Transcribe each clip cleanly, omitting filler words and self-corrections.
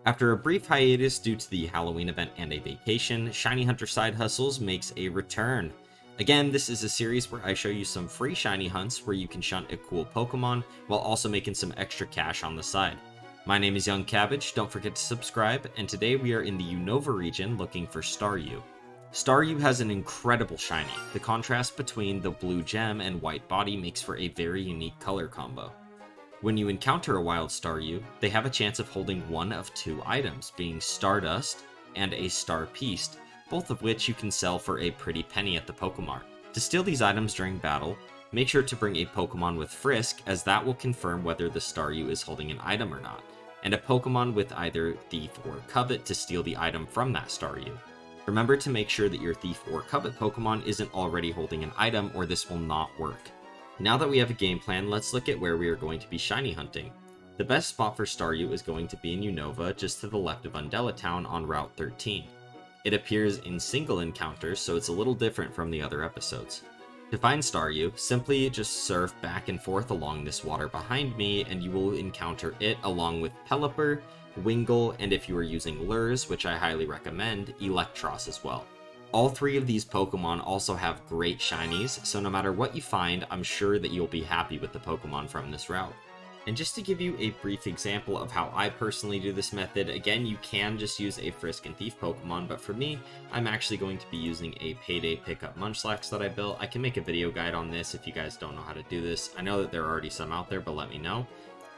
After a brief hiatus due to the Halloween event and a vacation, Shiny Hunter Side Hustles makes a return. Again, this is a series where I show you some free shiny hunts where you can shunt a cool Pokemon while also making some extra cash on the side. My name is Young Cabbage, don't forget to subscribe, and today we are in the Unova region looking for Staryu. Staryu has an incredible shiny. The contrast between the blue gem and white body makes for a very unique color combo. When you encounter a wild Staryu, they have a chance of holding one of two items, being Stardust and a Star Piece, both of which you can sell for a pretty penny at the Pokemart. To steal these items during battle, make sure to bring a Pokemon with Frisk, as that will confirm whether the Staryu is holding an item or not, and a Pokemon with either Thief or Covet to steal the item from that Staryu. Remember to make sure that your Thief or Covet Pokemon isn't already holding an item, or this will not work. Now that we have a game plan, let's look at where we are going to be shiny hunting. The best spot for Staryu is going to be in Unova, just to the left of Undella Town on Route 13. It appears in single encounters, so it's a little different from the other episodes. To find Staryu, simply just surf back and forth along this water behind me, and you will encounter it along with Pelipper, Wingull, and if you are using lures, which I highly recommend, Electros as well. All three of these Pokemon also have great shinies, so no matter what you find, I'm sure that you'll be happy with the Pokemon from this route. And just to give you a brief example of how I personally do this method, again, you can just use a Frisk and Thief Pokemon, but for me, I'm actually going to be using a Payday Pickup Munchlax that I built. I can make a video guide on this if you guys don't know how to do this. I know that there are already some out there, but let me know.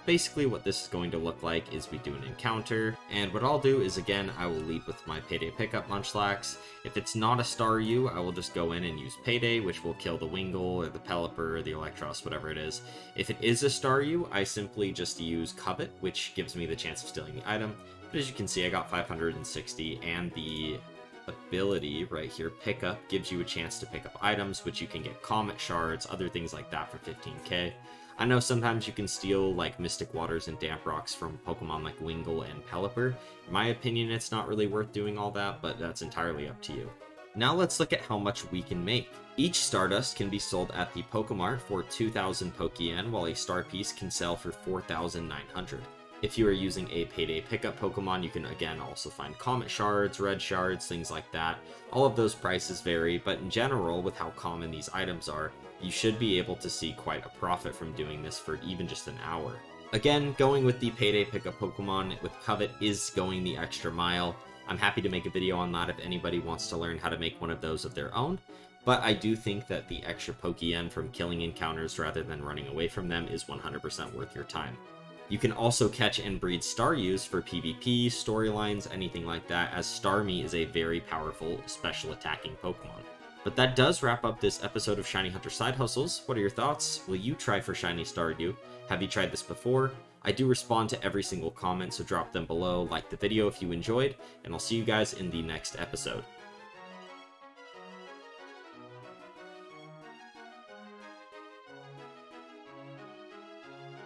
Basically, what this is going to look like is we do an encounter, and what I'll do is, again, I will lead with my Payday Pickup Munchlax. If it's not a Staryu, I will just go in and use Payday, which will kill the Wingull, or the Pelipper, or the Electros, whatever it is. If it is a Staryu, I simply just use Covet, which gives me the chance of stealing the item. But as you can see, I got 560, and the ability right here, Pickup, gives you a chance to pick up items, which you can get Comet Shards, other things like that for 15k. I know sometimes you can steal like Mystic Waters and Damp Rocks from Pokemon like Wingull and Pelipper. In my opinion, it's not really worth doing all that, but that's entirely up to you. Now let's look at how much we can make. Each Stardust can be sold at the Pokemart for 2,000 Pokeyen, while a Star Piece can sell for 4,900. If you are using a Payday Pickup Pokemon, you can again also find Comet Shards, Red Shards, things like that. All of those prices vary, but in general, with how common these items are, you should be able to see quite a profit from doing this for even just an hour. Again, going with the Payday Pickup Pokemon with Covet is going the extra mile. I'm happy to make a video on that if anybody wants to learn how to make one of those of their own, but I do think that the extra Pokeyen from killing encounters rather than running away from them is 100% worth your time. You can also catch and breed Staryus for PvP, storylines, anything like that, as Starmie is a very powerful special attacking Pokemon. But that does wrap up this episode of Shiny Hunter Side Hustles. What are your thoughts? Will you try for Shiny Staryu? Have you tried this before? I do respond to every single comment, so drop them below, like the video if you enjoyed, and I'll see you guys in the next episode.